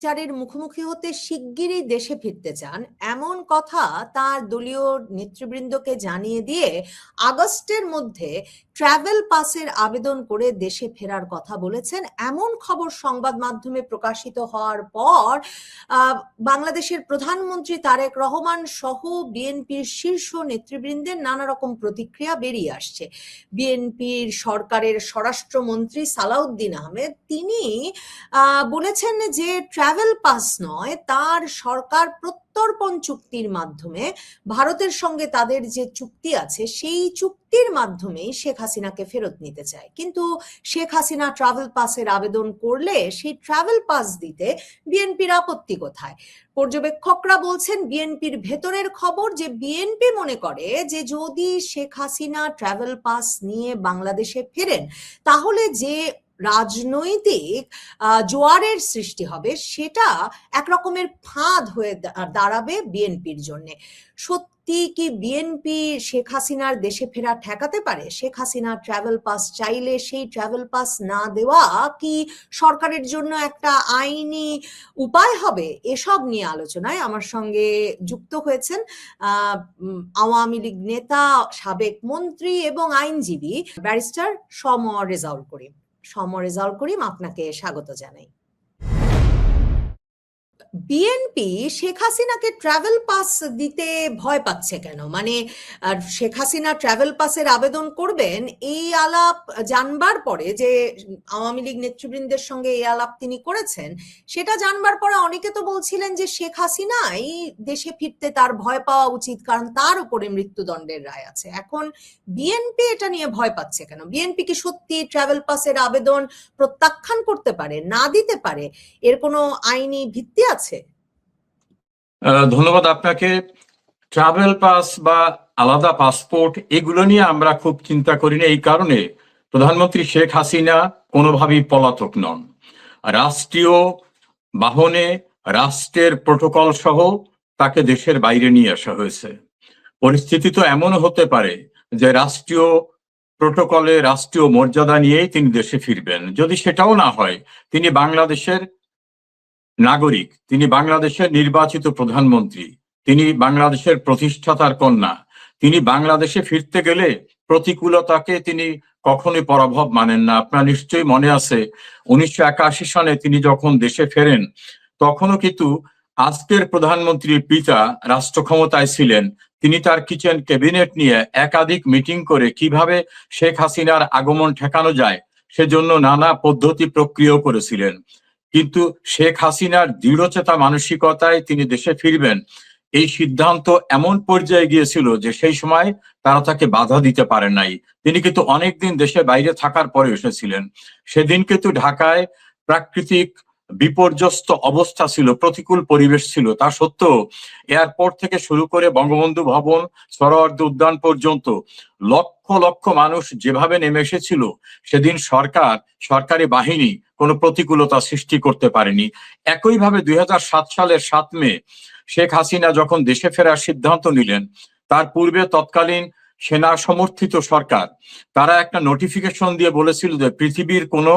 বিচারের মুখোমুখি হতে শিগগিরই দেশে ফিরতে চান এমন কথা তার দলীয় নেতৃবৃন্দকে জানিয়ে দিয়ে আগস্টের মধ্যে ট্রাভেল পাসের আবেদন করে দেশে ফেরার কথা বলেছেন। এমন খবর সংবাদ মাধ্যমে প্রকাশিত হওয়ার পর বাংলাদেশের প্রধানমন্ত্রী তারেক রহমান সহ বিএনপির শীর্ষ নেতৃবৃন্দের নানা রকম প্রতিক্রিয়া বেরিয়ে আসছে। বিএনপির সরকারের স্বরাষ্ট্রমন্ত্রী সালাউদ্দিন আহমেদ তিনি বলেছেন যে ট্রাভেল পাস নয়, তার সরকার প্রত্যর্পণ চুক্তির মাধ্যমে ভারতের সঙ্গে তাদের যে চুক্তি আছে সেই চুক্তির মাধ্যমেই শেখ হাসিনাকে ফেরত নিতে চায়। কিন্তু শেখ হাসিনা ট্রাভেল পাসের আবেদন করলে সেই ট্রাভেল পাস দিতে বিএনপির আপত্তি কোথায়? পর্যবেক্ষকরা বলছেন, বিএনপির ভেতরের খবর যে বিএনপি মনে করে যে যদি শেখ হাসিনা ট্রাভেল পাস নিয়ে বাংলাদেশে ফেরেন তাহলে যে রাজনৈতিক জোয়ারের সৃষ্টি হবে সেটা একরকমের ফাঁদ হয়ে দাঁড়াবে বিএনপির জন্য। সত্যি কি বিএনপি শেখ হাসিনার দেশে ফেরা ঠেকাতে পারে? শেখ হাসিনা ট্রাভেল পাস চাইলে সেই ট্রাভেল পাস না দেওয়া কি সরকারের জন্য একটা আইনি উপায় হবে? এসব নিয়ে আলোচনায় আমার সঙ্গে যুক্ত হয়েছেন আওয়ামী লীগ নেতা, সাবেক মন্ত্রী এবং আইনজীবী ব্যারিস্টার রেজাউল করিম। রেজাউল করিম, আপনাকে স্বাগত জানাই। বিএনপি শেখ হাসিনাকে ট্রাভেল পাস দিতে ভয় পাচ্ছে কেন? মানে শেখ হাসিনা ট্রাভেল পাসের আবেদন করবেন এই আলাপ জানবার পরে, যে আওয়ামী লীগ নেতৃবৃন্দের সঙ্গে এই আলাপ তিনি করেছেন, সেটা জানবার পরে অনেকে তো বলছিলেন যে শেখ হাসিনাই দেশে ফিরতে তার ভয় পাওয়া উচিত, কারণ তার উপরে মৃত্যুদণ্ডের রায় আছে। এখন বিএনপি এটা নিয়ে ভয় পাচ্ছে কেন? বিএনপি কি সত্যি ট্রাভেল পাসের আবেদন প্রত্যাখ্যান করতে পারে, না দিতে পারে? এর কোনো আইনি ভিত্তি আছে? ধন্যবাদ আপনাকে। ট্রাভেল পাস বা আলাদা পাসপোর্ট এগুলো নিয়ে আমরা খুব চিন্তা করি না, এই কারণে প্রধানমন্ত্রী শেখ হাসিনা কোনোভাবেই পলাতক নন। রাষ্ট্রীয় বাহনে রাষ্ট্রের প্রোটোকল সহ তাকে দেশের বাইরে নিয়ে আসা হয়েছে। পরিস্থিতি তো এমনও হতে পারে যে রাষ্ট্রীয় প্রোটোকলে রাষ্ট্রীয় মর্যাদা নিয়েই তিনি দেশে ফিরবেন। যদি সেটাও না হয়, তিনি বাংলাদেশের নাগরিক, তিনি বাংলাদেশের নির্বাচিত প্রধানমন্ত্রী, তিনি বাংলাদেশের প্রতিষ্ঠাতার কন্যা। তিনি বাংলাদেশে ফিরতে গেলে প্রতিকূলতাকে তিনি কখনোই পরাভব মানেন না। আপনার নিশ্চয়ই মনে আছে 1981 সনে তিনি যখন দেশে ফেরেন তখনও কিন্তু আজকের প্রধানমন্ত্রীর পিতা রাষ্ট্র ক্ষমতায় ছিলেন। তিনি তার কিচেন ক্যাবিনেট নিয়ে একাধিক মিটিং করে কিভাবে শেখ হাসিনার আগমন ঠেকানো যায় সেজন্য নানা পদ্ধতি প্রক্রিয়া করেছিলেন। কিন্তু শেখ হাসিনার দৃঢ়চেতা মানসিকতায় তিনি দেশে ফিরবেন এই সিদ্ধান্ত এমন পর্যায়ে গিয়েছিল যে সেই সময় তারা তাকে বাধা দিতে পারেন নাই। তিনি কিন্তু অনেকদিন দেশের বাইরে থাকার পরে এসেছিলেন। সেদিন কিন্তু ঢাকায় প্রাকৃতিক বিপর্যস্ত অবস্থা ছিল, প্রতিকূল পরিবেশ ছিল। তা সত্ত্বেও এয়ারপোর্ট থেকে শুরু করে বঙ্গবন্ধু ভবন, সোহরাওয়ার্দী উদ্যান পর্যন্ত লক্ষ লক্ষ মানুষ যেভাবে নেমে এসেছিল, সেদিন সরকারি বাহিনী কোনো প্রতিকূলতা সৃষ্টি করতে পারেনি। একইভাবে 2007 সালের 7 মে শেখ হাসিনা যখন দেশে ফেরার সিদ্ধান্ত নিলেন, তার পূর্বে তৎকালীন সেনা সমর্থিত সরকার তারা একটা নোটিফিকেশন দিয়ে বলেছিল যে পৃথিবীর কোনো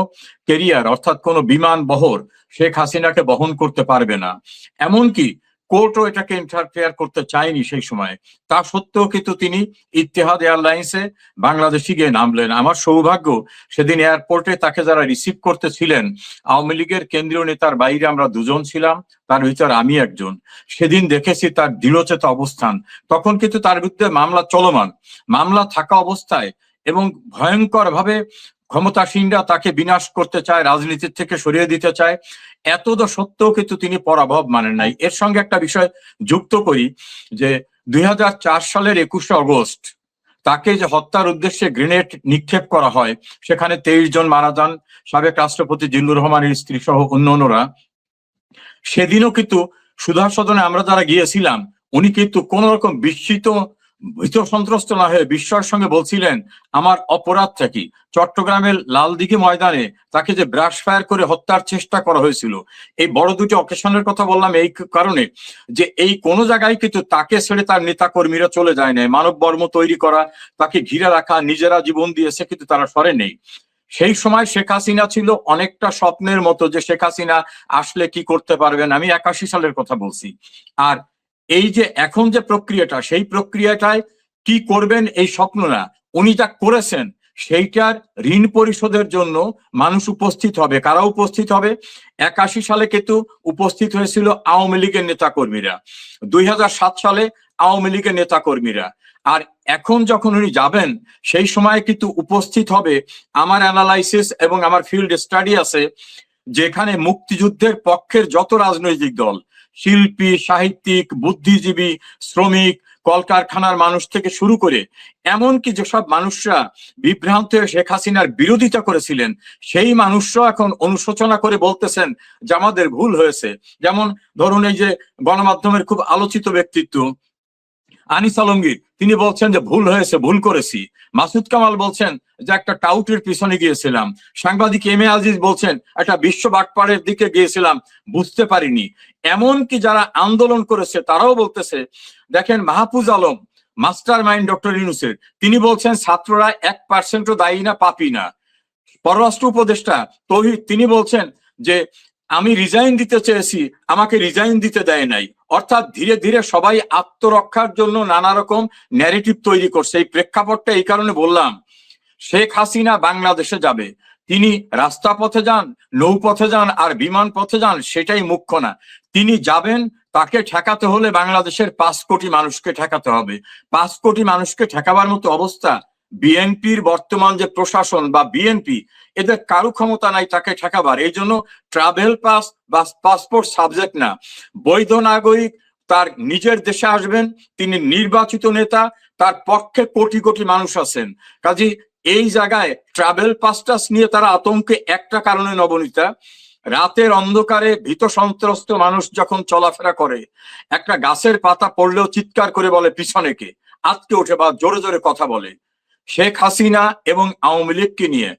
ক্যারিয়ার অর্থাৎ কোনো বিমান বহর শেখ হাসিনাকে বহন করতে পারবে না। এমনকি কোর্টও এটাকে ইন্টারফেয়ার করতে চায়নি সেই সময়। তা সত্ত্বেও কিন্তু তিনি ইতিহাদ এয়ারলাইন্সে বাংলাদেশে গিয়ে নামলেন। আমার সৌভাগ্য, সেদিন এয়ারপোর্টে তাকে যারা রিসিভ করতেছিলেন আওয়ামী লীগের কেন্দ্রীয় নেতার বাইরে আমরা দুজন ছিলাম, তার ভিতর আমি একজন। সেদিন দেখেছি তার দৃঢ়চেতা অবস্থান। তখন কিন্তু তার বিরুদ্ধে মামলা চলমান, মামলা থাকা অবস্থায় এবং ভয়ঙ্কর ভাবে ক্ষমতাসীনরা তাকে বিনাশ করতে চায়, রাজনীতির থেকে সরিয়ে দিতে চায়। এত সত্ত্বেও কিন্তু তিনি পরাভব মানেন নাই। এর সঙ্গে একটা বিষয় যুক্ত করি যে 2004 সালের 21শে অগস্ট তাকে যে হত্যার উদ্দেশ্যে গ্রেনেড নিক্ষেপ করা হয়, সেখানে 23 জন মারা যান, সাবেক রাষ্ট্রপতি জিল্লুর রহমানের স্ত্রী সহ অন্যান্যরা। সেদিনও কিন্তু সুধা সদনে আমরা যারা গিয়েছিলাম, উনি কিন্তু কোন রকম ভীত সন্ত্রস্ত না হয়ে বিস্ময়ের সঙ্গে বলছিলেন আমার অপরাধটা কি। চট্টগ্রামের লালদিঘি ময়দানে তাকে যে ব্রাশ ফায়ার করে হত্যার চেষ্টা করা হয়েছিল, এই বড় দুটি অকেশনের কথা বললাম এই কারণে যে এই কোন জায়গায় কিন্তু তাকে ছেড়ে তার নেতা কর্মীরা চলে যায় নাই। মানব বর্ম তৈরি করা, তাকে ঘিরে রাখা, নিজেরা জীবন দিয়েছে, কিন্তু তারা সরে নেই। সেই সময় শেখ হাসিনা ছিল অনেকটা স্বপ্নের মতো, যে শেখ হাসিনা আসলে কি করতে পারবেন, আমি 81 সালের কথা বলছি। আর এই যে এখন যে প্রক্রিয়াটা, সেই প্রক্রিয়াটায় কি করবেন এই স্বপ্ন না, উনি যা করেছেন সেইটার ঋণ পরিশোধের জন্য মানুষ উপস্থিত হবে। কারা উপস্থিত হবে? 81 সালে কিন্তু উপস্থিত হয়েছিল আওয়ামী লীগের নেতাকর্মীরা, 2007 সালে আওয়ামী লীগের নেতাকর্মীরা। আর এখন যখন উনি যাবেন সেই সময় কিন্তু উপস্থিত হবে, আমার অ্যানালাইসিস এবং আমার ফিল্ড স্টাডি আছে, যেখানে মুক্তিযুদ্ধের পক্ষের যত রাজনৈতিক দল, শিল্পী, সাহিত্যিক, বুদ্ধিজীবী, শ্রমিক, কলকারখানার মানুষ থেকে শুরু করে এমনকি যেসব মানুষরা বিভ্রান্ত হয়ে শেখ হাসিনার বিরোধিতা করেছিলেন, সেই মানুষরা এখন অনুশোচনা করে বলতেছেন যে আমাদের ভুল হয়েছে। যেমন ধরুন, এই যে গণমাধ্যমের খুব আলোচিত ব্যক্তিত্ব আনিস আলমগীর, তিনি বলছেন যে ভুল হয়েছে, ভুল করেছি। মাসুদ কামাল বলছেন যে একটা টাউটের পিছনে গিয়েছিলাম। সাংবাদিক এম এ আজিজ বলছেন একটা বিশ্ব বাটপাড়ের দিকে গিয়েছিলাম, বুঝতে পারিনি। এমনকি যারা আন্দোলন করেছে তারাও বলতেছে, দেখেন Mahfuz Alam, mastermind doctor ইউনূসের, তিনি বলছেন ছাত্ররা 1% দায়ী না, পাপি না। পররাষ্ট্র উপদেষ্টা তৌহিদ, তিনি বলছেন যে আমি রিজাইন দিতে চেয়েছি, আমাকে রিজাইন দিতে দেয় নাই। অর্থাৎ ধীরে ধীরে সবাই আত্মরক্ষার জন্য নানা রকম ন্যারেটিভ তৈরি করছে। এই প্রেক্ষাপটটা এই কারণে বললাম, শেখ হাসিনা বাংলাদেশে যাবে, তিনি রাস্তা পথে যান, নৌপথে যান আর বিমান পথে যান, সেটাই মুখ্য না। তিনি যাবেন, তাকে ঠেকাতে হলে বাংলাদেশের 5 কোটি মানুষকে ঠেকাতে হবে। 5 কোটি মানুষকে ঠেকাবার মতো অবস্থা বিএনপির বর্তমান যে প্রশাসন বা বিএনপি, এদের কারো ক্ষমতা নাই তাকে ঠেকাবার। এই জন্য ট্রাভেল পাস বা পাসপোর্ট সাবজেক্ট না। বৈধ নাগরিক তার নিজের দেশে আসবেন, তিনি নির্বাচিত নেতা, তার পক্ষে কোটি কোটি মানুষ আছেন। কাজী এই জায়গায় ট্রাভেল পাসটাস নিয়ে তারা আতঙ্কে একটা কারণে, নবনীতা, রাতের অন্ধকারে ভীত সন্ত্রস্ত মানুষ যখন চলাফেরা করে, একটা গাছের পাতা পড়লেও চিৎকার করে বলে পিছনে কে, আটকে ওঠে বা জোরে জোরে কথা বলে। শেখ হাসিনা এবং আওয়ামী লীগকে নিয়ে,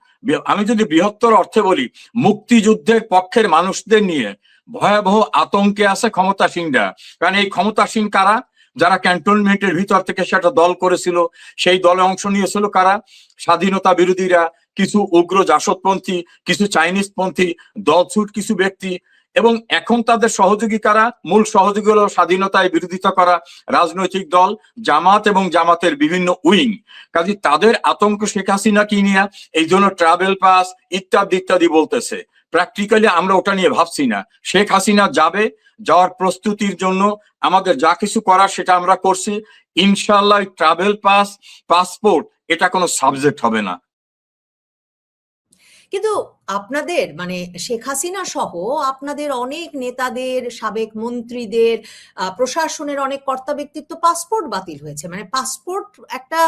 আমি যদি বৃহত্তর অর্থে বলি, মুক্তিযুদ্ধের পক্ষের মানুষদের নিয়ে ভয়াবহ আতঙ্কে আছে ক্ষমতাসীনরা। কারণ এই ক্ষমতাসীন কারা? যারা ক্যান্টনমেন্টের ভিতর থেকে সেটা দল করেছিল, সেই দলে অংশ নিয়েছিল কারা? স্বাধীনতা বিরোধীরা, কিছু উগ্র জাসদপন্থী, কিছু চাইনিজ পন্থী, দলছুট কিছু ব্যক্তি, এবং এখন তাদের সহযোগী কারা? মূল সহযোগী হলো স্বাধীনতায় বিরোধিতা করা রাজনৈতিক দল, জামাত এবং জামাতের বিভিন্ন উইং। কাজে তাদের আতঙ্ক শেখ হাসিনা কি নিয়ে, এই জন্য ট্রাভেল পাস ইত্যাদি ইত্যাদি বলতেছে। প্র্যাকটিক্যালি আমরা ওটা নিয়ে ভাবছি না। শেখ হাসিনা যাবে, যাওয়ার প্রস্তুতির জন্য আমাদের যা কিছু করার সেটা আমরা করছি। ইনশাল্লাহ ট্রাভেল পাস, পাসপোর্ট এটা কোনো সাবজেক্ট হবে না। কিন্তু আপনাদের মানে শেখ হাসিনা সহ আপনাদের অনেক নেতাদের, সাবেক মন্ত্রীদের, প্রশাসনের অনেক কর্তা ব্যক্তিত্ব পাসপোর্ট বাতিল হয়েছে। মানে পাসপোর্ট একটা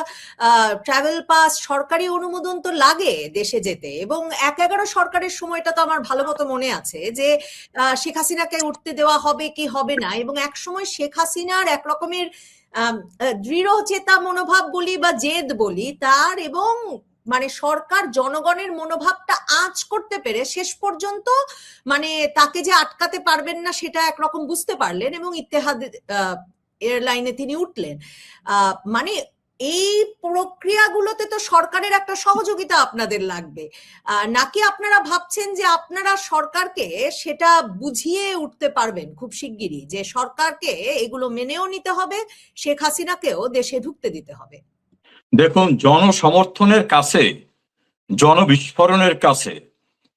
ট্রাভেল পাস, সরকারি অনুমোদন তো লাগে দেশে যেতে। এবং 1/11 সরকারের সময়টা তো আমার ভালো মতো মনে আছে যে শেখ হাসিনাকে উঠতে দেওয়া হবে কি হবে না। এবং এক সময় শেখ হাসিনার এক রকমের দৃঢ় চেতা মনোভাব বলি বা জেদ বলি তার, এবং মানে সরকার জনগণের মনোভাবটা আঁচ করতে পেরে শেষ পর্যন্ত মানে তাকে যে আটকাতে পারবেন না সেটা একরকম বুঝতে পারলেন এবং ইত্তেহাদ এয়ারলাইনে তিনি উঠলেন। মানে এই প্রক্রিয়াগুলোতে তো সরকারের একটা সহযোগিতা আপনাদের লাগবে, নাকি আপনারা ভাবছেন যে আপনারা সরকারকে সেটা বুঝিয়ে উঠতে পারবেন খুব শিগগিরই, যে সরকারকে এগুলো মেনেও নিতে হবে, শেখ হাসিনাকেও দেশে ঢুকতে দিতে হবে? দেখুন, জনসমর্থনের কাছে, জনবিস্ফোরণের কাছে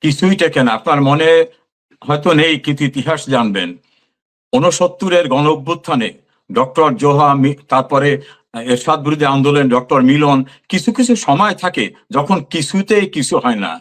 কিছুই টেকে না। আপনার মনে হয়তো নেই, কিন্তু ইতিহাস জানবেন, 69-এর গণ অভ্যুত্থানে ডক্টর জোহা, তারপরে এরশাদ বিরোধী আন্দোলন, ডক্টর মিলন, কিছু কিছু সময় থাকে যখন কিছুতেই কিছু হয় না।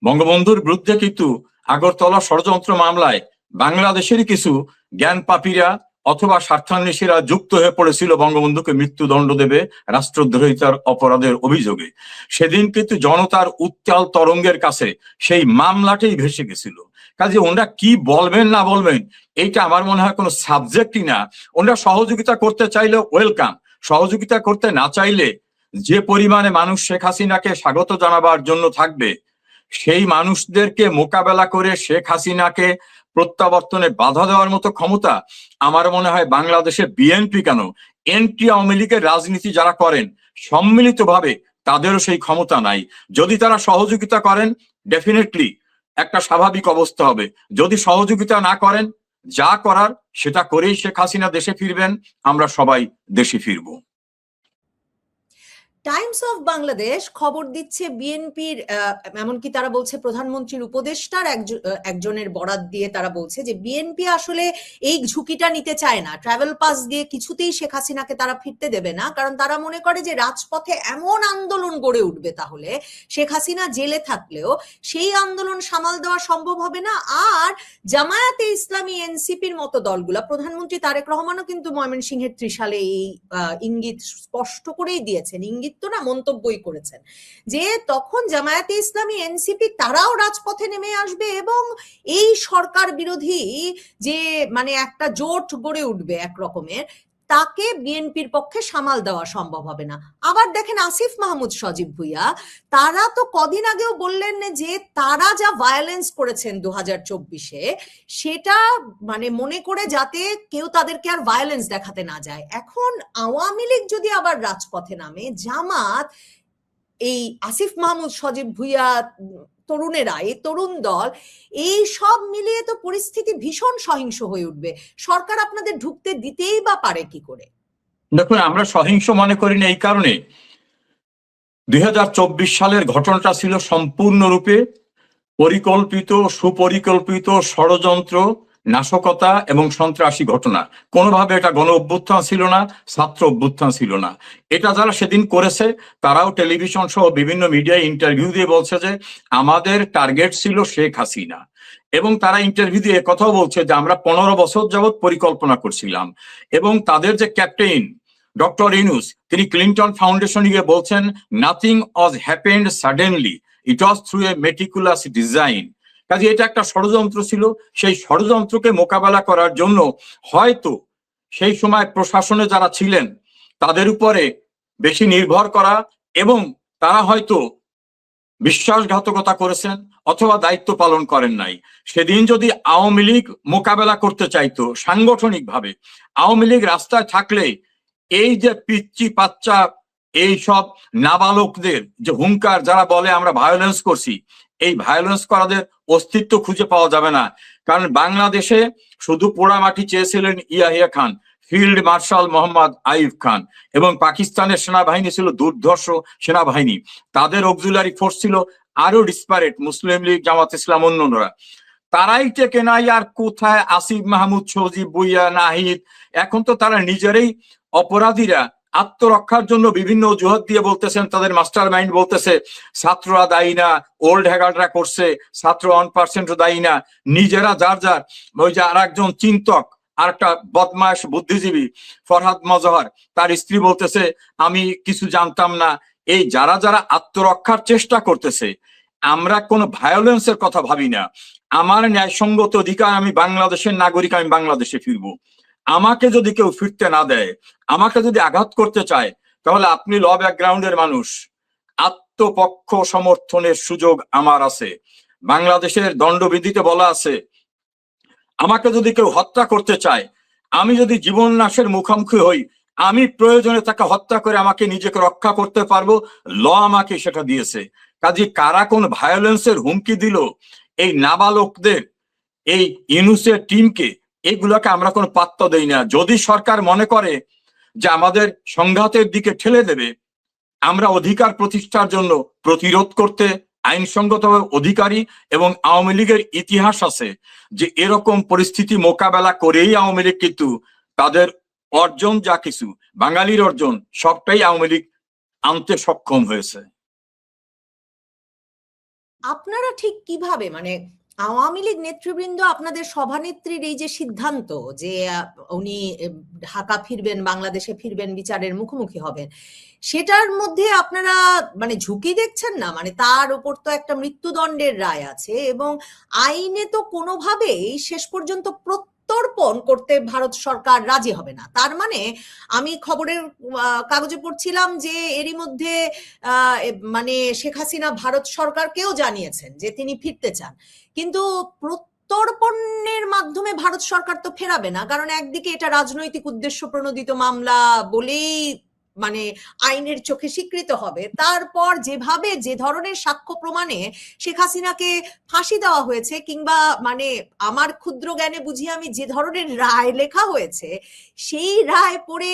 বঙ্গবন্ধুর বিরুদ্ধে কিন্তু আগরতলা ষড়যন্ত্র মামলায় বাংলাদেশেরই কিছু জ্ঞান পাপীরা অথবা স্বার্থান্বেষীরা যুক্ত হয়ে পড়েছিল বঙ্গবন্ধুকে মৃত্যুদণ্ড দেবে রাষ্ট্রদ্রোহিতার অপরাধের অভিযোগে। সেদিন কিন্তু জনতার উত্তাল তরঙ্গের কাছে সেই মামলাটাই ভেসে গেছিল। কাজে ওনারা কি বলবেন না বলবেন এইটা আমার মনে হয় কোনো সাবজেক্টই না। ওনারা সহযোগিতা করতে চাইলে ওয়েলকাম, সহযোগিতা করতে না চাইলে যে পরিমাণে মানুষ শেখ হাসিনাকে স্বাগত জানাবার জন্য থাকবে, সেই মানুষদেরকে মোকাবেলা করে শেখ হাসিনাকে প্রত্যাবর্তনে বাধা দেওয়ার মতো ক্ষমতা আমার মনে হয় বাংলাদেশে বিএনপি কেন, এনটি আওয়ামী লীগের রাজনীতি যারা করেন সম্মিলিতভাবে তাদেরও সেই ক্ষমতা নাই। যদি তারা সহযোগিতা করেন, ডেফিনেটলি একটা স্বাভাবিক অবস্থা হবে। যদি সহযোগিতা না করেন, যা করার সেটা করেই শেখ হাসিনা দেশে ফিরবেন, আমরা সবাই দেশে ফিরবো। টাইমস অফ বাংলাদেশ খবর দিচ্ছে বিএনপির, এমনকি তারা বলছে প্রধানমন্ত্রীর উপদেষ্টার একজনের বরাত দিয়ে তারা বলছে যে বিএনপি আসলে এই ঝুঁকিটা নিতে চায় না, ট্রাভেল পাস দিয়ে কিছুতেই শেখ হাসিনাকে তারা ফিরতে দেবে না, কারণ তারা মনে করে যে রাজপথে এমন আন্দোলন গড়ে উঠবে তাহলে শেখ হাসিনা জেলে থাকলেও সেই আন্দোলন সামাল দেওয়া সম্ভব হবে না। আর জামায়াতে ইসলামী, এনসিপির মতো দলগুলা, প্রধানমন্ত্রী তারেক রহমানও কিন্তু ময়মনসিংহের ত্রিশালে এই ইঙ্গিত স্পষ্ট করেই দিয়েছেন, ইঙ্গিত তো না, মন্তব্যই করেছেন যে তখন জামায়াতে ইসলামী, এনসিপি তারাও রাজপথে নেমে আসবে এবং এই সরকার বিরোধী যে মানে একটা জোট গড়ে উঠবে এক রকমের, তাকে বিএনপির পক্ষে সামাল দেওয়া সম্ভব হবে না। আবার দেখেন আসিফ মাহমুদ সজীব ভুইয়া, তারা তো কদিন আগেও বললেন যে তারা যা ভায়োলেন্স করেছেন 2024-এ সেটা মানে মনে করে যাতে কেউ তাদেরকে আর ভায়োলেন্স দেখাতে না যায়। এখন আওয়ামী লীগ যদি আবার রাজপথে নামে, জামাত, এই আসিফ মাহমুদ সজীব ভুইয়া, তরুণেরা, এই তরুণ দল, এই সব মিলিয়ে তো পরিস্থিতি ভীষণ সহিংস হয়ে উঠবে। সরকার আপনাদের ঢুকতে দিতেই বা পারে কি করে? দেখুন, আমরা সহিংস মনে করি না এই কারণে, 2024 সালের ঘটনাটা ছিল সম্পূর্ণরূপে পরিকল্পিত, সুপরিকল্পিত ষড়যন্ত্র, নাশকতা এবং সন্ত্রাসী ঘটনা। কোনোভাবে এটা গণ অভ্যুত্থান ছিল না, ছাত্র অভ্যুত্থান ছিল না। এটা যারা সেদিন করেছে তারাও টেলিভিশন সহ বিভিন্ন মিডিয়ায় ইন্টারভিউ দিয়ে বলছে যে আমাদের টার্গেট ছিল শেখ হাসিনা, এবং তারা ইন্টারভিউ দিয়ে কথাও বলছে যে আমরা 15 বছর যাবৎ পরিকল্পনা করছিলাম। এবং তাদের যে ক্যাপ্টেন ডক্টর ইউনূস, তিনি ক্লিনটন ফাউন্ডেশনে গিয়ে বলছেন nothing was happened suddenly, it was through a meticulous design. কাজে এটা একটা ষড়যন্ত্র ছিল। সেই ষড়যন্ত্রকে মোকাবেলা করার জন্য হয়তো সেই সময় প্রশাসনে যারা ছিলেন তাদের উপরে বেশি নির্ভর করা, এবং তারা হয়তো বিশ্বাসঘাতকতা করেছেন অথবা দায়িত্ব পালন করেন নাই। সেদিন যদি আওয়ামী লীগ মোকাবেলা করতে চাইতো সাংগঠনিকভাবে, আওয়ামী লীগ রাস্তায় থাকলে এই যে পিচ্চি বাচ্চা, এই সব নাবালকদের যে হুঙ্কার, যারা বলে আমরা ভায়োলেন্স করছি, এই ভায়োলেন্স করাদের অস্তিত্ব খুঁজে পাওয়া যাবে না। কারণ বাংলাদেশে শুধু পোড়ামাটি চেয়েছিলেন ইয়াহিয়া খান, ফিল্ড মার্শাল মোহাম্মদ আইয়ুব খান, এবং পাকিস্তানের সেনাবাহিনী ছিল দুর্ধর্ষ সেনাবাহিনী। তাদের অক্সিলারি ফোর্স ছিল আরো ডিসপারেট, মুসলিম লীগ, জামাত ইসলাম, অন্যরা। তারাই টেকে নাই। আর কোথায় আসিফ মাহমুদ সজীব ভুইয়া, নাহিদ? এখন তো তারা নিজেরাই অপরাধীরা, আত্মরক্ষার জন্য বিভিন্ন অজুহাত দিয়ে বলতেছেন, তাদের মাস্টার মাইন্ড বলতেছে ছাত্ররা দায়ী না, ওল্ড হ্যাগাররা করছে, ছাত্র 1% দায়ী না। নিজেরা যার যার, ওই যে আর একজন চিন্তক, আর একটা বদমাশ বুদ্ধিজীবী ফরহাদ মজহর, তার স্ত্রী বলতেছে আমি কিছু জানতাম না। এই যারা যারা আত্মরক্ষার চেষ্টা করতেছে, আমরা কোনো ভায়োলেন্সের কথা ভাবি না। আমার ন্যায়সঙ্গত অধিকার, আমি বাংলাদেশের নাগরিক, আমি বাংলাদেশে ফিরবো। আমাকে যদি কেউ ফিরতে না দেয়, আমাকে যদি আঘাত করতে চায়, তাহলে আপনি ল ব্যাকগ্রাউন্ডের মানুষ, আত্মপক্ষ সমর্থনের সুযোগ আমার আছে। বাংলাদেশের দণ্ডবিধিতে বলা আছে আমাকে যদি কেউ হত্যা করতে চায়, আমি যদি জীবন নাশের মুখোমুখি হই, আমি প্রয়োজনে তাকে হত্যা করে আমাকে নিজেকে রক্ষা করতে পারবো। ল আমাকে সেটা দিয়েছে। কাজে কারা কোন ভায়োলেন্সের হুমকি দিল এই নাবালকদের, এই ইউনূসের টিমকে, এগুলোকে আমরা কোনো পাত্তা দেই না। যদি সরকার মনে করে যে আমাদের সংঘাতের দিকে ঠেলে দেবে, আমরা অধিকার প্রতিষ্ঠার জন্য প্রতিরোধ করতে আইনসঙ্গতভাবে অধিকারী, এবং আওয়ামী লীগের ইতিহাস আছে যে এরকম পরিস্থিতি মোকাবেলা করেই আওয়ামী লীগ কিন্তু তাদের অর্জন, যা কিছু বাঙালির অর্জন, সবটাই আওয়ামী লীগ আনতে সক্ষম হয়েছে। আপনারা ঠিক কিভাবে, মানে আওয়ামী লীগ নেতৃবৃন্দ, আপনাদের সভানেত্রীর এই যে সিদ্ধান্ত যে উনি ঢাকা ফিরবেন, বাংলাদেশে ফিরবেন, বিচারের মুখোমুখি হবেন, সেটার মধ্যে আপনারা মানে ঝুঁকি দেখছেন না? মানে তার উপর তো একটা মৃত্যুদণ্ডের রায় আছে এবং আইনে তো কোনোভাবেই শেষ পর্যন্ত প্রত্যর্পণ করতে ভারত সরকার রাজি হবে না। তার মানে আমি খবরের কাগজে পড়ছিলাম যে এরই মধ্যে মানে শেখ হাসিনা ভারত সরকারকেও জানিয়েছেন যে তিনি ফিরতে চান, কিন্তু প্রত্যর্পণের মাধ্যমে ভারত সরকার তো ফেরাবে না, কারণ একদিকে এটা রাজনৈতিক উদ্দেশ্য প্রণোদিত মামলা বলেই মানে আইনের চোখে স্বীকৃত হবে, তারপর যেভাবে যে ধরনের সাক্ষ্য প্রমাণে শেখ হাসিনাকে ফাঁসি দেওয়া হয়েছে, কিংবা মানে আমার ক্ষুদ্র জ্ঞানে বুঝি আমি যে ধরনের রায় লেখা হয়েছে, সেই রায় পড়ে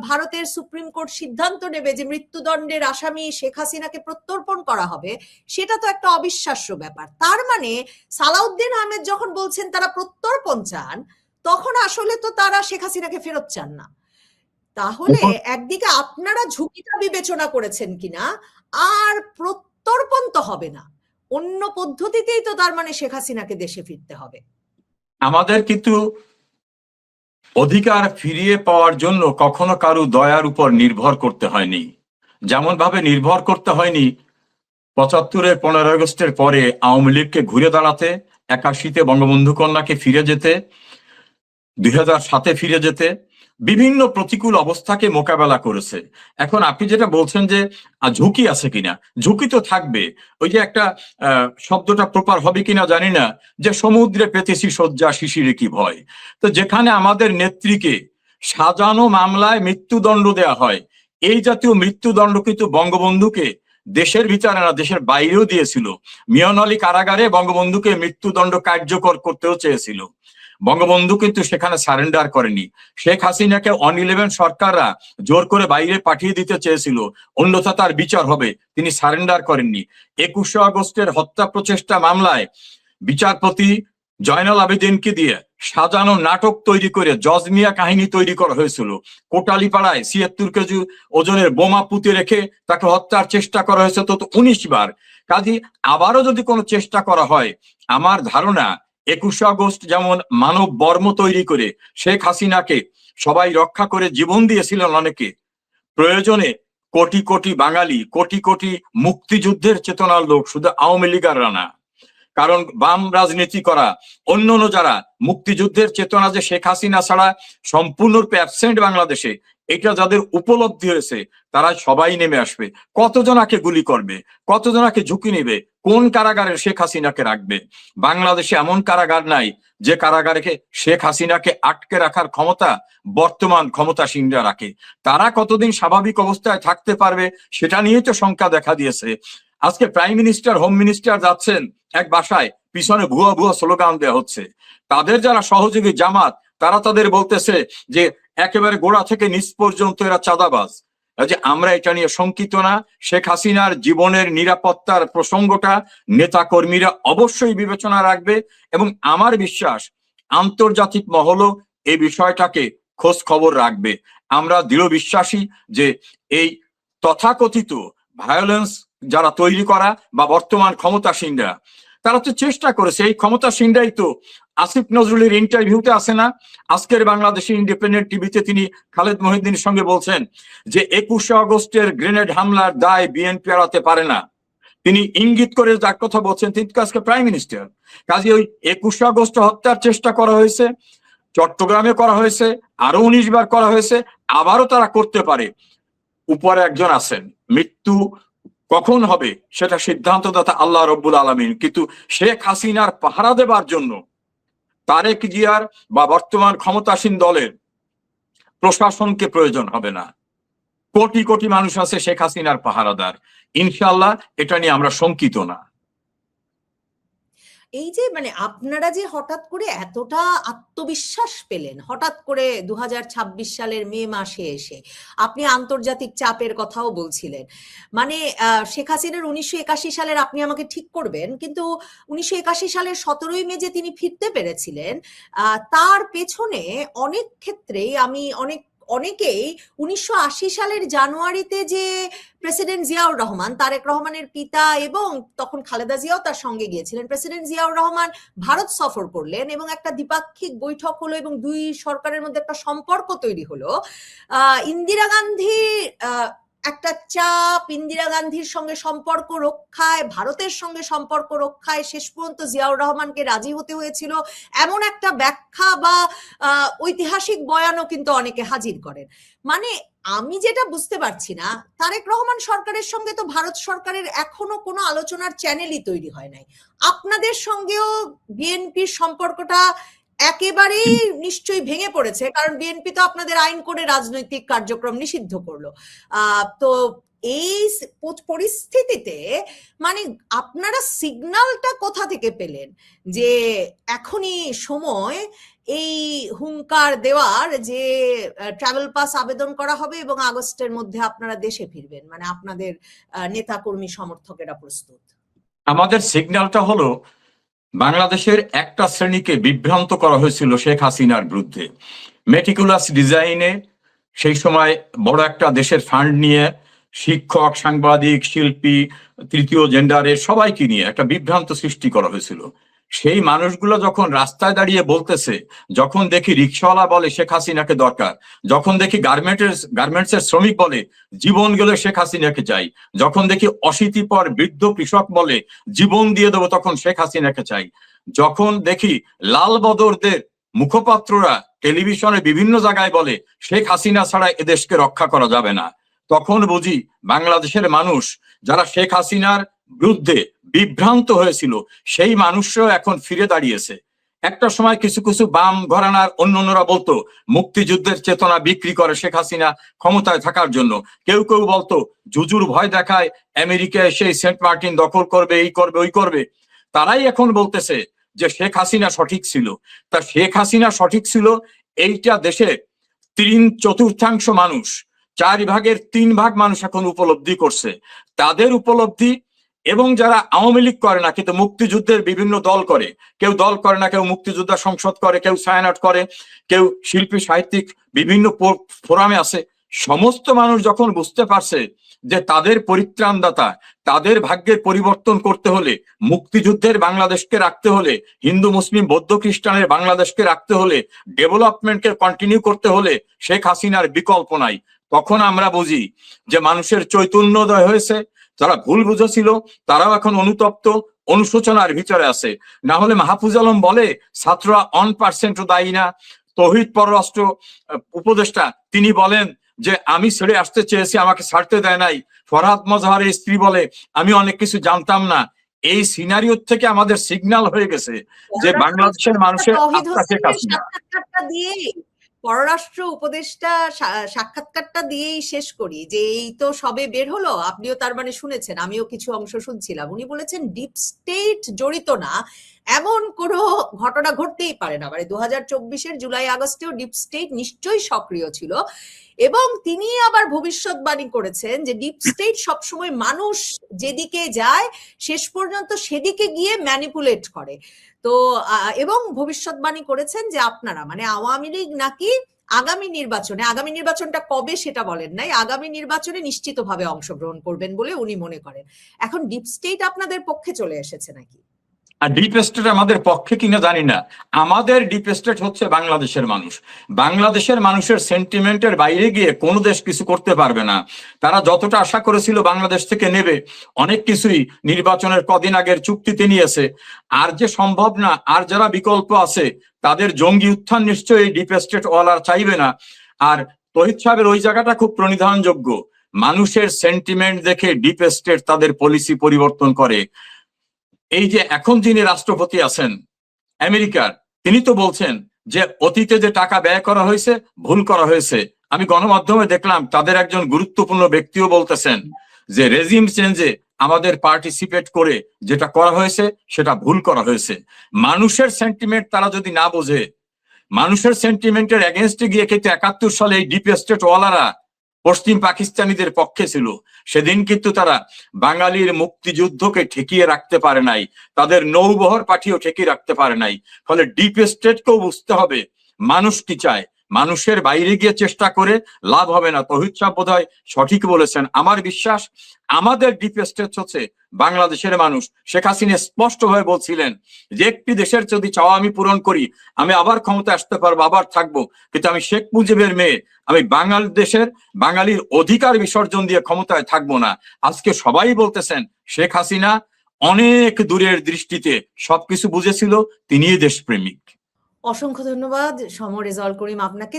ভারতের সুপ্রিম কোর্ট সিদ্ধান্ত নেবে যে মৃত্যুদণ্ডের আসামি শেখ হাসিনাকে প্রত্যর্পণ করা হবে, সেটা তো একটা অবিশ্বাস্য ব্যাপার। তার মানে সালাউদ্দিন আহমেদ যখন বলছেন তারা প্রত্যর্পণ চান, তখন আসলে তো তারা শেখ হাসিনাকে ফেরত চান না। তাহলে একদিকে আপনারা ঝুঁকিটা বিবেচনা করেছেন কিনা, আর প্রত্যর্পণ তো হবে না, অন্য পদ্ধতিতেই তো তার মানে শেখ হাসিনাকে দেশে ফিরতে হবে। আমাদের কিন্তু অধিকার ফিরিয়ে পাওয়ার জন্য কখনো কারো দয়ার উপর নির্ভর করতে হয়নি, যেমন ভাবে নির্ভর করতে হয়নি ৭৫-এর ১৫ আগস্টের পরে আওয়ামী লীগকে ঘুরে দাঁড়াতে, ৮১-তে বঙ্গবন্ধু কন্যাকে ফিরে যেতে, ২০০৭-এ ফিরে যেতে, বিভিন্ন প্রতিকূল অবস্থাকে মোকাবেলা করেছে। এখন আপনি যেটা বলছেন যে ঝুঁকি আছে কিনা, ঝুঁকি তো থাকবে। ওই যে একটা শব্দটা প্রপার হবে কিনা জানি না, যে সমুদ্রে পেতেছি শয্যা শিশিরে কি ভয়। তো যেখানে আমাদের নেত্রীকে সাজানো মামলায় মৃত্যুদণ্ড দেয়া হয়, এই জাতীয় মৃত্যুদণ্ড কিন্তু বঙ্গবন্ধুকে দেশের ভিতরে না দেশের বাইরেও দিয়েছিল। মিয়ানওয়ালী কারাগারে বঙ্গবন্ধুকে মৃত্যুদণ্ড কার্যকর করতেও চেয়েছিল। বঙ্গবন্ধু কিন্তু সেখানে সারেন্ডার করেনি। শেখ হাসিনাকে অন-11 সরকাররা জোর করে বাইরে পাঠিয়ে দিতে চেয়েছিল, অন্যথা তার বিচার হবে, তিনি সারেন্ডার করেননি। ২১শে আগস্টের হত্যা প্রচেষ্টা মামলায় বিচারপতি জয়নাল আবেদিনকে দিয়ে সাজানো নাটক তৈরি করে জজ মিয়া কাহিনী তৈরি করা হয়েছিল। কোটালীপাড়ায় ৭৬ কেজি ওজনের বোমা পুঁতে রেখে তাকে হত্যার চেষ্টা করা হয়েছে তো ১৯ বার। কাজে আবারও যদি কোনো চেষ্টা করা হয়, আমার ধারণা ২১শে আগস্ট যেমন মানব বর্ম তৈরি করে শেখ হাসিনাকে সবাই রক্ষা করে জীবন দিয়েছিলেন অনেকে, প্রয়োজনে কোটি কোটি বাঙালি, কোটি কোটি মুক্তিযুদ্ধের চেতনার লোক, শুধু আওয়ামী লীগাররা না, কারণ বাম রাজনীতি করা অন্যান্য যারা মুক্তিযুদ্ধের চেতনা যে শেখ হাসিনা ছাড়া সম্পূর্ণরূপে অ্যাবসেন্ট বাংলাদেশে, এটা যাদের উপলব্ধি হয়েছে তারা সবাই নেমে আসবে। কতজনাকে গুলি করবে, কতজনাকে ঝুঁকি নেবে, কোন কারাগারে শেখ হাসিনাকে রাখবে? বাংলাদেশে এমন কারাগার নাই যে কারাগারে শেখ হাসিনাকে আটকে রাখার ক্ষমতা বর্তমান ক্ষমতাসীনরা রাখে। তারা কতদিন স্বাভাবিক অবস্থায় থাকতে পারবে সেটা নিয়ে তো শঙ্কা দেখা দিয়েছে। আজকে প্রাইম মিনিস্টার, হোম মিনিস্টার যাচ্ছেন এক বাসায়, পিছনে ভুয়া ভুয়া স্লোগান দেওয়া হচ্ছে। তাদের যারা সহযোগী জামাত, তারা তাদের বলতেছে যে একেবারে গোড়া থেকে নিচ পর্যন্ত এরা চাঁদাবাজ। যে আমরা এটা নিয়ে শঙ্কিত না। শেখ হাসিনার জীবনের নিরাপত্তার প্রসঙ্গটা নেতা কর্মীরা অবশ্যই বিবেচনা রাখবে, এবং আমার বিশ্বাস আন্তর্জাতিক মহলও এই বিষয়টাকে খোঁজ খবর রাখবে। আমরা দৃঢ় বিশ্বাসী যে এই তথাকথিত ভায়োলেন্স যারা তৈরি করা বা বর্তমান ক্ষমতাসীনরা, তারা তো চেষ্টা করেছে, এই ক্ষমতাসীনরাই তো আসিফ নজরুলের ইন্টারভিউতে আসে না, আজকের বাংলাদেশি ইন্ডিপেন্ডেন্ট টিভিতে তিনি খালেদ মহিউদ্দিনের সঙ্গে বলছেন যে ২১শে আগস্টের গ্রেনেড হামলার দায় বিএনপি এড়াতে পারে না। তিনি ইঙ্গিত করে যার কথা বলছেন তিনি আজকে প্রাইম মিনিস্টার। কাজে ওই ২১শে আগস্ট হত্যার চেষ্টা করা হয়েছে, চট্টগ্রামে করা হয়েছে, আরো ১৯ বার করা হয়েছে, আবারও তারা করতে পারে। উপরে একজন আছেন, মৃত্যু কখন হবে সেটা সিদ্ধান্তদাতা আল্লাহ রব্বুল আলামিন, কিন্তু শেখ হাসিনার পাহারা দেবার জন্য তারেক জিয়ার বা বর্তমান ক্ষমতাসীন দলের প্রশাসনকে প্রয়োজন হবে না। কোটি কোটি মানুষ আছে শেখ হাসিনার পাহারাদার। ইনশাআল্লাহ এটা নিয়ে আমরা শঙ্কিত না। এই যে মানে আপনারা যে হঠাৎ করে এতটা আত্মবিশ্বাস পেলেন, হঠাৎ করে ২০২৬ সালের মে মাসে এসে আপনি আন্তর্জাতিক চাপের কথাও বলছিলেন, মানে শেখ হাসিনার ১৯৮১ সালের, আপনি আমাকে ঠিক করবেন, কিন্তু ১৯৮১ সালের ১৭ই মে যে তিনি ফিরতে পেরেছিলেন, তার পেছনে অনেক ক্ষেত্রেই অনেকেই ১৯৮০ সালের জানুয়ারিতে যে প্রেসিডেন্ট জিয়াউর রহমান, তারেক রহমানের পিতা, এবং তখন খালেদা জিয়াও তার সঙ্গে গিয়েছিলেন, প্রেসিডেন্ট জিয়াউর রহমান ভারত সফর করলেন এবং একটা দ্বিপাক্ষিক বৈঠক হলো এবং দুই সরকারের মধ্যে একটা সম্পর্ক তৈরি হলো। ইন্দিরা গান্ধী একটা চাপ, ইন্দিরা গান্ধীর সঙ্গে সম্পর্ক রক্ষায়, ভারতের সঙ্গে সম্পর্ক রক্ষায় শেষ পর্যন্ত জিয়াউর রহমানকে রাজি হতে হয়েছিল, এমন একটা ব্যাখ্যা বা ঐতিহাসিক বয়ানও কিন্তু অনেকে হাজির করেন। মানে আমি যেটা বুঝতে পারছি না, তারেক রহমান সরকারের সঙ্গে তো ভারত সরকারের এখনো কোনো আলোচনার চ্যানেলই তৈরি হয় নাই। আপনাদের সঙ্গেও বিএনপির সম্পর্কটা একেবারেই নিশ্চয়ই ভেঙে পড়েছে, কারণ বিএনপি তো আপনাদের আইন করে রাজনৈতিক কার্যক্রম নিষিদ্ধ করলো। তো এই পরিস্থিতিতে মানে আপনারা সিগন্যালটা কোথা থেকে পেলেন যে এখনই সময় এই হুঙ্কার দেওয়ার যে ট্রাভেল পাস আবেদন করা হবে এবং আগস্টের মধ্যে আপনারা দেশে ফিরবেন, মানে আপনাদের নেতা কর্মী সমর্থকেরা প্রস্তুত? আমাদের সিগন্যালটা হলো, বাংলাদেশের একটা শ্রেণীকে বিভ্রান্ত করা হয়েছিল শেখ হাসিনার বিরুদ্ধে। মেটিকুলাস ডিজাইনে সেই সময় বড় একটা দেশের ফান্ড নিয়ে শিক্ষক, সাংবাদিক, শিল্পী, তৃতীয় জেন্ডারের সবাইকে নিয়ে একটা বিভ্রান্ত সৃষ্টি করা হয়েছিল। সেই মানুষগুলো যখন রাস্তায় দাঁড়িয়ে বলতেছে, যখন দেখি রিক্সাওয়ালা বলে শেখ হাসিনাকে দরকার, যখন দেখি গার্মেন্টসের শ্রমিক বলে জীবন গেলে শেখ হাসিনাকে চাই, যখন দেখি অশীতিপর বৃদ্ধ কৃষক বলে জীবন দিয়ে দেবো তখন শেখ হাসিনাকে চাই, যখন দেখি লাল বদরদের মুখপাত্ররা টেলিভিশনে বিভিন্ন জায়গায় বলে শেখ হাসিনা ছাড়া এদেশকে রক্ষা করা যাবে না, তখন বুঝি বাংলাদেশের মানুষ যারা শেখ হাসিনার বিরুদ্ধে বিভ্রান্ত হয়েছিল সেই মানুষরাও এখন ফিরে দাঁড়িয়েছে। একটা সময় কিছু কিছু বাম ঘরানার অন্যরা বলতো মুক্তিযুদ্ধের চেতনা বিক্রি করে শেখ হাসিনা ক্ষমতায় থাকার জন্য, কেউ কেউ বলতো জুজুর ভয় দেখায় আমেরিকা এসে সেন্ট মার্টিন দখল করবে, এই করবে ওই করবে। তারাই এখন বলতেছে যে শেখ হাসিনা সঠিক ছিল। তা শেখ হাসিনা সঠিক ছিল এইটা দেশে 3/4 মানুষ, 4/3 মানুষ এখন উপলব্ধি করছে। তাদের উপলব্ধি এবং যারা আওয়ামী লীগ করে না কিন্তু মুক্তিযুদ্ধের বিভিন্ন দল করে, কেউ দল করে না, কেউ মুক্তিযোদ্ধা সংসদ করে, কেউ ছায়ানট করে, কেউ শিল্পী সাহিত্যিক বিভিন্ন ফোরামে আছে, সমস্ত মানুষ যখন বুঝতে পারছে যে তাদের পরিত্রাণদাতা, তাদের ভাগ্যের পরিবর্তন করতে হলে, মুক্তিযুদ্ধের বাংলাদেশকে রাখতে হলে, হিন্দু মুসলিম বৌদ্ধ খ্রিস্টানের বাংলাদেশকে রাখতে হলে, ডেভেলপমেন্টকে কন্টিনিউ করতে হলে শেখ হাসিনার বিকল্প নাই, তখন আমরা বুঝি যে মানুষের চৈতন্যোদয় হয়েছে। যারা ভুল বুঝেছিল তারাও এখন অনুতপ্ত, অনুশোচনার ভিতরে আছে। না হলে মাহফুজ আলম বলে ছাত্ররা 1% দায়ী না। তৌহিদ পররাষ্ট্র উপদেষ্টা তিনি বলেন যে আমি ছেড়ে আসতে চেয়েছি, আমাকে ছাড়তে দেয় নাই। ফরহাদ মজহারের স্ত্রী বলে আমি অনেক কিছু জানতাম না। এই সিনারিও থেকে আমাদের সিগন্যাল হয়ে গেছে যে বাংলাদেশের মানুষের আত্মা শেখ হাসিনা। পররাষ্ট্র উপদেষ্টা সাক্ষাৎকারটা দিয়েই শেষ করি, যে এই তো সবে বের হলো, আপনিও তার মানে শুনেছেন, আমিও কিছু অংশ শুনছিলাম। উনি বলেছেন ডিপ স্টেট জড়িত না এমন কোনো ঘটনা ঘটতেই পারে না, মানে 2024-এর জুলাই আগস্টেও ডিপ স্টেট নিশ্চয়ই সক্রিয় ছিল। এবং তিনি আবার ভবিষ্যৎবাণী করেছেন যে ডিপ স্টেট সবসময় মানুষ যেদিকে যায় শেষ পর্যন্ত সেদিকে গিয়ে ম্যানিপুলেট করে। তো এবং ভবিষ্যৎবাণী করেছেন যে আপনারা মানে আওয়ামী লীগ নাকি আগামী নির্বাচনটা কবে সেটা বলেন নাই, আগামী নির্বাচনে নিশ্চিতভাবে অংশগ্রহণ করবেন বলে উনি মনে করেন। এখন ডিপ স্টেট আপনাদের পক্ষে চলে এসেছে নাকি? আর ডিপ স্টেট আমাদের পক্ষে কিনা জানি না। আমাদের ডিপ স্টেট হচ্ছে বাংলাদেশের মানুষ। বাংলাদেশের মানুষের সেন্টিমেন্টের বাইরে গিয়ে কোনো দেশ কিছু করতে পারবে না। তারা যতটা আশা করেছিল বাংলাদেশ থেকে নেবে, অনেক কিছুই নির্বাচনের কদিন আগের চুক্তিতে নিয়েছে। আর যে সম্ভব না, আর যারা বিকল্প আছে তাদের জঙ্গি উত্থান নিশ্চয়ই ডিপ স্টেট ওয়ালার চাইবে না। আর তহিদ সাহেবের ওই জায়গাটা খুব প্রণিধানযোগ্য। মানুষের সেন্টিমেন্ট দেখে ডিপ স্টেট তাদের পলিসি পরিবর্তন করে। এই যে এখন যিনি রাষ্ট্রপতি আছেন আমেরিকার, তিনি তো বলছেন যে অতীতে যে টাকা ব্যয় করা হয়েছে ভুল করা হয়েছে। আমি গণমাধ্যমে দেখলাম তাদের একজন গুরুত্বপূর্ণ ব্যক্তিও বলতেছেন যে রেজিম চেঞ্জে আমাদের পার্টিসিপেট করে যেটা করা হয়েছে সেটা ভুল করা হয়েছে। মানুষের সেন্টিমেন্ট তারা যদি না বোঝে, মানুষের সেন্টিমেন্টের এগেনস্টে গিয়ে কিন্তু 71 সালে এই ডিপ স্টেট ওয়ালারা পশ্চিম পাকিস্তানিদের পক্ষে ছিল। সেদিন কিন্তু তারা বাঙালির মুক্তিযুদ্ধকে ঠেকিয়ে রাখতে পারে নাই, তাদের নৌবহর পাঠিয়েও ঠেকিয়ে রাখতে পারে নাই। ফলে ডিপ স্টেটকেও বুঝতে হবে মানুষ কি চায়। মানুষের বাইরে গিয়ে চেষ্টা করে লাভ হবে না। তৌহিদ সাহেব বোধহয় সঠিক বলেছেন। আমার বিশ্বাস আমাদের ডিপ স্টেট হচ্ছে বাংলাদেশের মানুষ। শেখ হাসিনা স্পষ্টভাবে বলছিলেন যে একটি দেশের যদি চাওয়া আমি পূরণ করি, আমি আবার ক্ষমতা আসতে পারবো, আবার থাকবো, কিন্তু আমি শেখ মুজিবের মেয়ে, আমি বাঙালির অধিকার বিসর্জন দিয়ে ক্ষমতায় থাকবো না। আজকে সবাই বলতেছেন শেখ হাসিনা অনেক দূরের দৃষ্টিতে সবকিছু বুঝেছিল, তিনিই দেশপ্রেমিক। অসংখ্য ধন্যবাদ সম রেজাউল করিম আপনাকে।